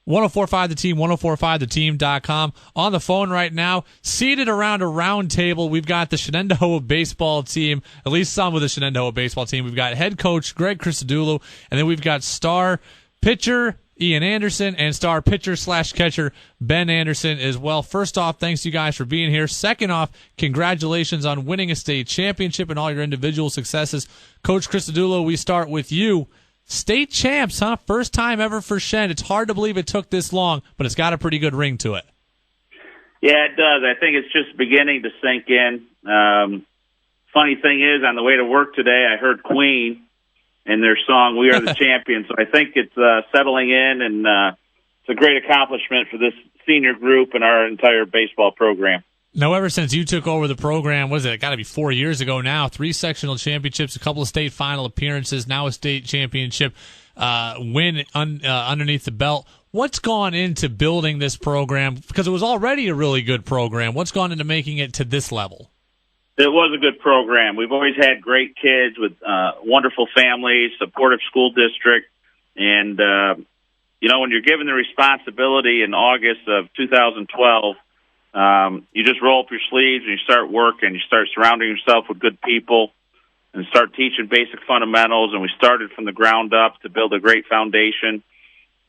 1045 The Team, 1045theteam.com. On the phone right now, seated around a round table, we've got the Shenandoah baseball team, at least some of the Shenandoah baseball team. We've got head coach Greg Christodoulou, and then we've got star pitcher Ian Anderson and star pitcher/catcher Ben Anderson as well. First off, thanks you guys for being here. Second off, congratulations on winning a state championship and all your individual successes. Coach Christodoulou, we start with you. State champs, huh? First time ever for Shen. It's hard to believe it took this long, but it's got a pretty good ring to it. Yeah, it does. I think it's just beginning to sink in. Funny thing is, on the way to work today, I heard Queen and their song, We Are the Champions. So I think it's settling in, and it's a great accomplishment for this senior group and our entire baseball program. Now, ever since you took over the program, was it got to be 4 years ago now, 3 sectional championships, a couple of state final appearances, now a state championship win underneath the belt. What's gone into building this program? Because it was already a really good program. What's gone into making it to this level? It was a good program. We've always had great kids with wonderful families, supportive school district, and, when you're given the responsibility in August of 2012, you just roll up your sleeves and you start working. You start surrounding yourself with good people and start teaching basic fundamentals. And we started from the ground up to build a great foundation.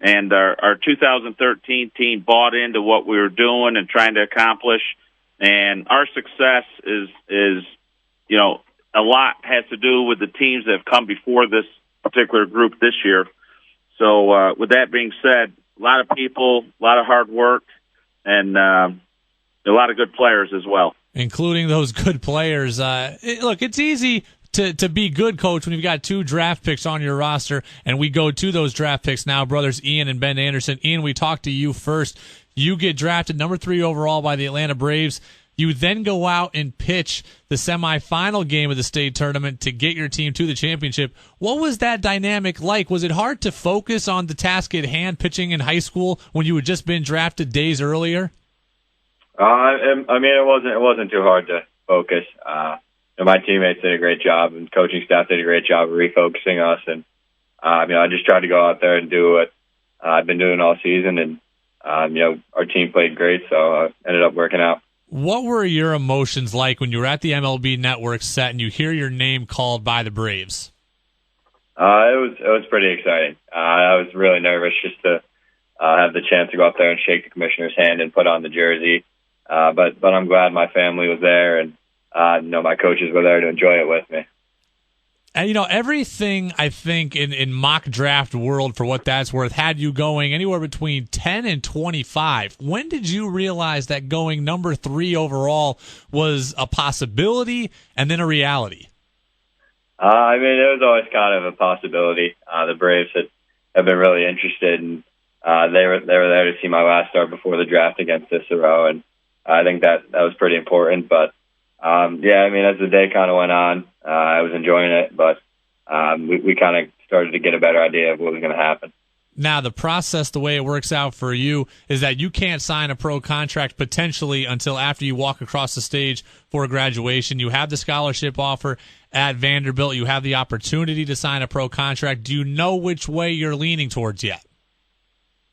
And our 2013 team bought into what we were doing and trying to accomplish. And our success is a lot has to do with the teams that have come before this particular group this year. So with that being said, a lot of people, a lot of hard work, and a lot of good players as well. Including those good players. Look, it's easy to be good, Coach, when you've got 2 draft picks on your roster, and we go to those draft picks now, brothers Ian and Ben Anderson. Ian, we talked to you first. You get drafted number 3 overall by the Atlanta Braves. You then go out and pitch the semifinal game of the state tournament to get your team to the championship. What was that dynamic like? Was it hard to focus on the task at hand, pitching in high school, when you had just been drafted days earlier? It wasn't too hard to focus. My teammates did a great job, and coaching staff did a great job of refocusing us. And I just tried to go out there and do what I've been doing all season. And our team played great, so ended up working out. What were your emotions like when you were at the MLB Network set and you hear your name called by the Braves? It was pretty exciting. I was really nervous just to have the chance to go up there and shake the commissioner's hand and put on the jersey. But I'm glad my family was there, and my coaches were there to enjoy it with me. And, everything, I think, in mock draft world, for what that's worth, had you going anywhere between 10 and 25. When did you realize that going number 3 overall was a possibility and then a reality? It was always kind of a possibility. The Braves have been really interested, and they were there to see my last start before the draft against Cicero, and I think that was pretty important. But as the day kind of went on, I was enjoying it, but we kind of started to get a better idea of what was going to happen. Now, the process, the way it works out for you, is that you can't sign a pro contract potentially until after you walk across the stage for graduation. You have the scholarship offer at Vanderbilt. You have the opportunity to sign a pro contract. Do you know which way you're leaning towards yet?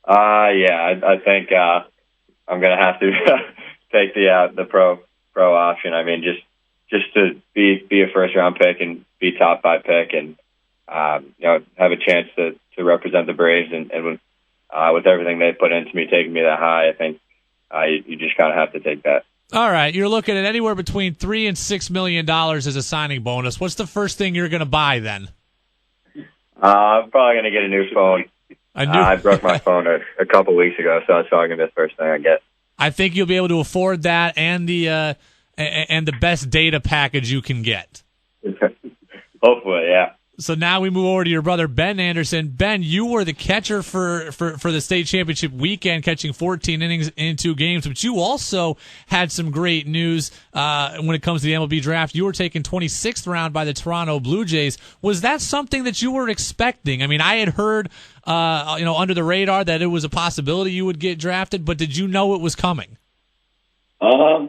I think I'm going to have to take the pro option. Just to be a first round pick and be top 5 pick, and have a chance to represent the Braves, and with everything they put into me, taking me that high, I think you just kind of have to take that. All right, you're looking at anywhere between $3 and $6 million as a signing bonus. What's the first thing you're going to buy then? I'm probably going to get a new phone. I broke my phone a couple weeks ago, so it's probably going to be the first thing I get. I think you'll be able to afford that and the best data package you can get. Hopefully, yeah. So now we move over to your brother, Ben Anderson. Ben, you were the catcher for the state championship weekend, catching 14 innings in 2 games, but you also had some great news when it comes to the MLB draft. You were taken 26th round by the Toronto Blue Jays. Was that something that you were expecting? I had heard, under the radar that it was a possibility you would get drafted, but did you know it was coming? I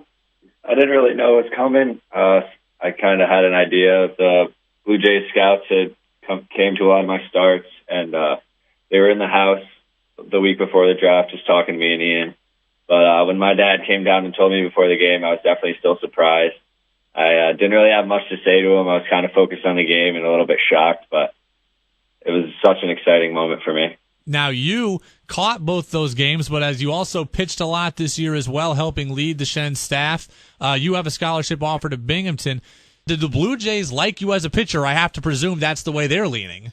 didn't really know it was coming. I kind of had an idea. The Blue Jays scouts came to a lot of my starts, and they were in the house the week before the draft, just talking to me and Ian. But when my dad came down and told me before the game, I was definitely still surprised. I didn't really have much to say to him. I was kind of focused on the game and a little bit shocked, but it was such an exciting moment for me. Now, you caught both those games, but as you also pitched a lot this year as well, helping lead the Shen staff, you have a scholarship offer to Binghamton. Did the Blue Jays like you as a pitcher? I have to presume that's the way they're leaning.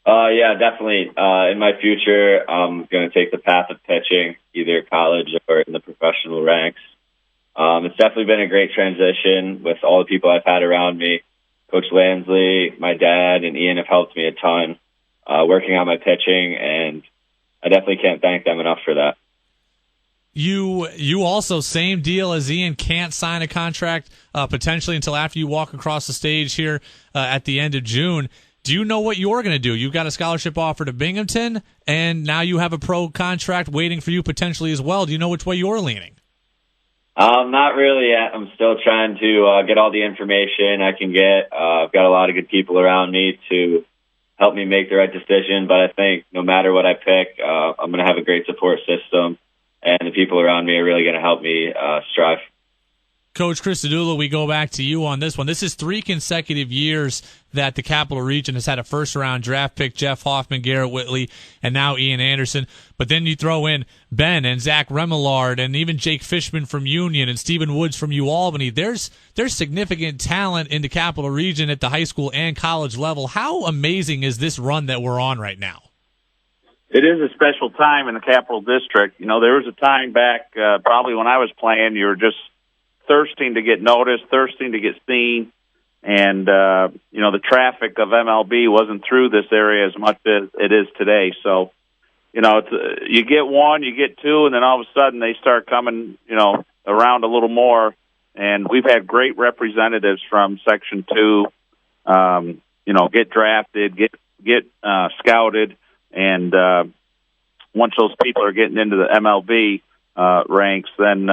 Yeah, definitely. In my future, I'm going to take the path of pitching, either college or in the professional ranks. It's definitely been a great transition with all the people I've had around me. Coach Lansley, my dad, and Ian have helped me a ton working on my pitching, and I definitely can't thank them enough for that. You also, same deal as Ian, can't sign a contract potentially until after you walk across the stage here at the end of June. Do you know what you're going to do? You've got a scholarship offer to Binghamton, and now you have a pro contract waiting for you potentially as well. Do you know which way you're leaning? Not really yet. I'm still trying to get all the information I can get. I've got a lot of good people around me to help me make the right decision, but I think no matter what I pick, I'm going to have a great support system, and the people around me are really going to help me strive. Coach Christodoulou, we go back to you on this one. This is 3 consecutive years that the Capital Region has had a first-round draft pick, Jeff Hoffman, Garrett Whitley, and now Ian Anderson. But then you throw in Ben and Zach Remillard and even Jake Fishman from Union and Stephen Woods from Albany. There's significant talent in the Capital Region at the high school and college level. How amazing is this run that we're on right now? It is a special time in the Capital District. You know, there was a time back probably when I was playing, you were just thirsting to get noticed, thirsting to get seen, and the traffic of MLB wasn't through this area as much as it is today. So, you get one, you get two, and then all of a sudden they start coming, around a little more. And we've had great representatives from Section 2, get drafted, get scouted, and once those people are getting into the MLB ranks, then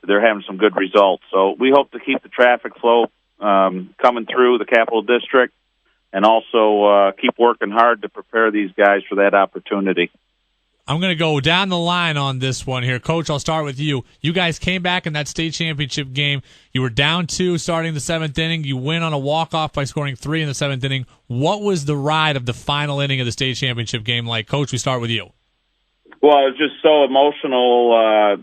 they're having some good results. So we hope to keep the traffic flow coming through the Capital District, and also keep working hard to prepare these guys for that opportunity. I'm going to go down the line on this one here. Coach, I'll start with you. You guys came back in that state championship game. You were down 2 starting the 7th inning. You win on a walk-off by scoring 3 in the 7th inning. What was the ride of the final inning of the state championship game like? Coach, we start with you. Well, it was just so emotional,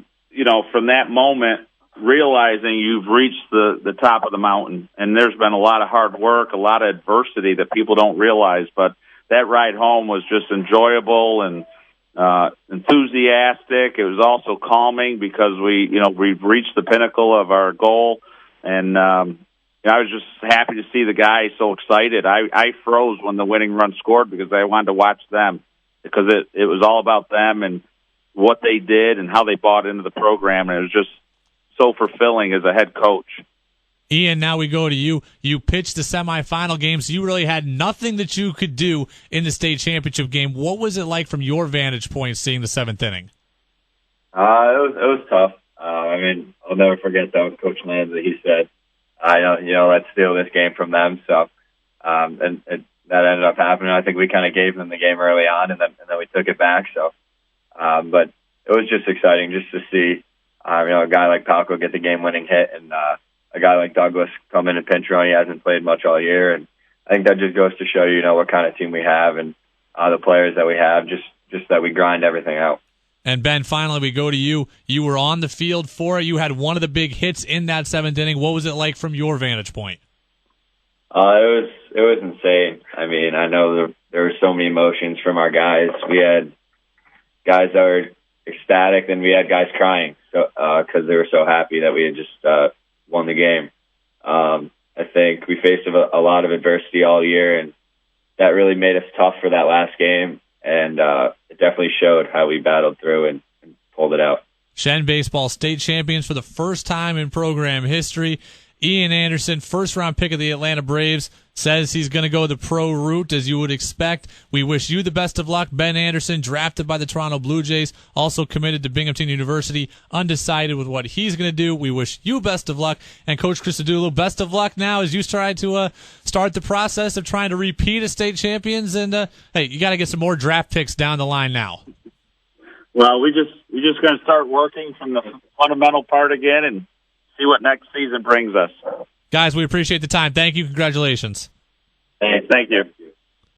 from that moment, realizing you've reached the top of the mountain. And there's been a lot of hard work, a lot of adversity that people don't realize. But that ride home was just enjoyable and enthusiastic. It was also calming because we've reached the pinnacle of our goal. And I was just happy to see the guys so excited. I froze when the winning run scored because I wanted to watch them, because it was all about them and what they did and how they bought into the program. And it was just so fulfilling as a head coach. Ian, now we go to you. You pitched the semifinal game, so you really had nothing that you could do in the state championship game. What was it like from your vantage point seeing the 7th inning? It was tough. I'll never forget that with Coach Lansley. He said, let's steal this game from them. So, and that ended up happening. I think we kind of gave them the game early on, and then we took it back. So, but it was just exciting just to see, a guy like Palco get the game-winning hit, and a guy like Douglas come in and pinch run. He hasn't played much all year, and I think that just goes to show you, what kind of team we have and the players that we have, just that we grind everything out. And Ben, finally, we go to you. You were on the field for it. You had one of the big hits in that 7th inning. What was it like from your vantage point? It was insane. I know there were so many emotions from our guys. We had guys that were ecstatic, and we had guys crying because they were so happy that we had just won the game. I think we faced a lot of adversity all year, and that really made us tough for that last game, and it definitely showed how we battled through and pulled it out. Shen baseball state champions for the first time in program history. Ian Anderson, first-round pick of the Atlanta Braves, says he's going to go the pro route, as you would expect. We wish you the best of luck. Ben Anderson, drafted by the Toronto Blue Jays, also committed to Binghamton University, undecided with what he's going to do. We wish you best of luck. And Coach Christodoulou, best of luck now as you try to start the process of trying to repeat as state champions. And, hey, you got to get some more draft picks down the line now. Well, we just going to start working from the fundamental part again and see what next season brings us. Guys, we appreciate the time. Thank you. Congratulations. Thank you.